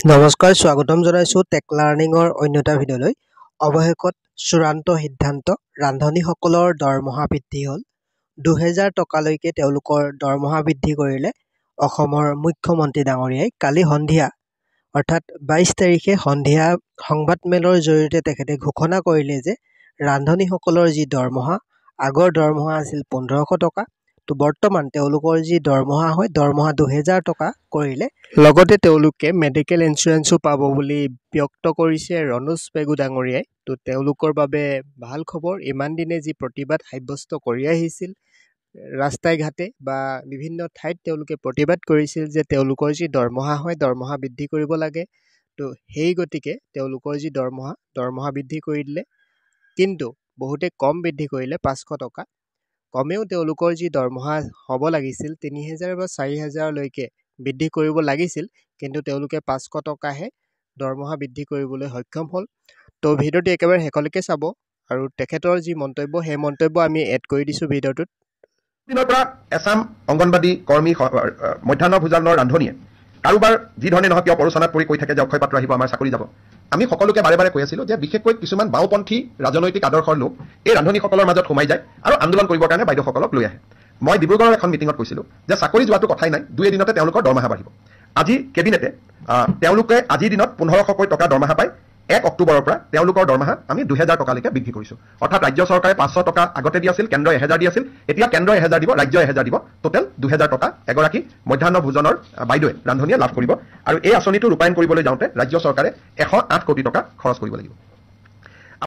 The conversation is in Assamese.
নমস্কাৰ, স্বাগতম জনাইছোঁ টেক লাৰ্ণিঙৰ অন্য এটা ভিডিঅ'লৈ। অৱশেষত চূড়ান্ত সিদ্ধান্ত, ৰান্ধনীসকলৰ দৰমহা বৃদ্ধি হ'ল। ২০০০ টকালৈকে তেওঁলোকৰ দৰমহা বৃদ্ধি কৰিলে অসমৰ মুখ্যমন্ত্ৰী ডাঙৰীয়াই। কালি সন্ধিয়া অৰ্থাৎ ২২ তাৰিখে সন্ধিয়া সংবাদমেলৰ জৰিয়তে তেখেতে ঘোষণা কৰিলে যে ৰান্ধনীসকলৰ যি দৰমহা, আগৰ দৰমহা আছিল ১৫০০ টকা, তো বৰ্তমান তেওঁলোকৰ যি দৰমহা হয়, দৰমহা ২০০০ টকা কৰিলে। লগতে তেওঁলোকে মেডিকেল ইঞ্চুৰেঞ্চো পাব বুলি ব্যক্ত কৰিছে ৰণোজ পেগু ডাঙৰীয়াই। তো তেওঁলোকৰ বাবে ভাল খবৰ। ইমান দিনে যি প্ৰতিবাদ সাব্যস্ত কৰি আহিছিল ৰাস্তাই ঘাটে বা বিভিন্ন ঠাইত তেওঁলোকে প্ৰতিবাদ কৰিছিল যে তেওঁলোকৰ যি দৰমহা হয়, দৰমহা বৃদ্ধি কৰিব লাগে। তো সেই গতিকে তেওঁলোকৰ যি দৰমহা বৃদ্ধি কৰি দিলে, কিন্তু বহুতে কম বৃদ্ধি কৰিলে ৫০০ টকা। কমেও তেওঁলোকৰ যি দৰমহা হ'ব লাগিছিল ৩০০০ বা ৪০০০লৈকে বৃদ্ধি কৰিব লাগিছিল, কিন্তু তেওঁলোকে ৫০০ টকাহে দৰমহা বৃদ্ধি কৰিবলৈ সক্ষম হ'ল। তো ভিডিঅ'টো একেবাৰে শেষলৈকে চাব আৰু তেখেতৰ যি মন্তব্য, সেই মন্তব্য আমি এড কৰি দিছোঁ ভিডিঅ'টোত। দিনৰ পৰা এছাম অংগনবাদী কৰ্মী মধ্যাহ্ন ভোজনৰ ৰান্ধনীয়ে কাৰোবাৰ যি ধৰণে নহয় কিয় পৰোচনাত পৰি কৈ থাকে যে অক্ষয় পাত্ৰ আহিব, আমাৰ চাকৰি যাব। আমি সকলোকে বাৰে বাৰে কৈ আছিলোঁ যে বিশেষকৈ কিছুমান বাওঁপন্থী ৰাজনৈতিক আদৰ্শৰ লোক এই ৰান্ধনীসকলৰ মাজত সোমাই যায় আৰু আন্দোলন কৰিবৰ কাৰণে বাইদেউসকলক লৈ আহে। মই ডিব্ৰুগড়ৰ এখন মিটিঙত কৈছিলোঁ যে চাকৰি যোৱাটো কথাই নাই, ২ এদিনতে তেওঁলোকৰ দৰমহা বাঢ়িব। আজি কেবিনেটে তেওঁলোকে আজিৰ দিনত ১৫০০কৈ টকা দৰমহা পায়। ১ অক্টোবৰৰ পৰা তেওঁলোকৰ দৰমহা আমি ২০০০ টকালৈকে বৃদ্ধি কৰিছোঁ। অৰ্থাৎ ৰাজ্য চৰকাৰে ৫০০ টকা আগতে দি আছিল, কেন্দ্ৰই ১০০০ দি আছিল, এতিয়া কেন্দ্ৰই ১০০০ দিব, ৰাজ্যই ১০০০ দিব, টোটেল ২০০০ টকা এগৰাকী মধ্যাহ্ন ভোজনৰ বাইদেৱে ৰান্ধনীয়ে লাভ কৰিব। আৰু এই আঁচনিটো ৰূপায়ণ কৰিবলৈ যাওঁতে ৰাজ্য চৰকাৰে ১০৮ কোটি টকা খৰচ কৰিব লাগিব।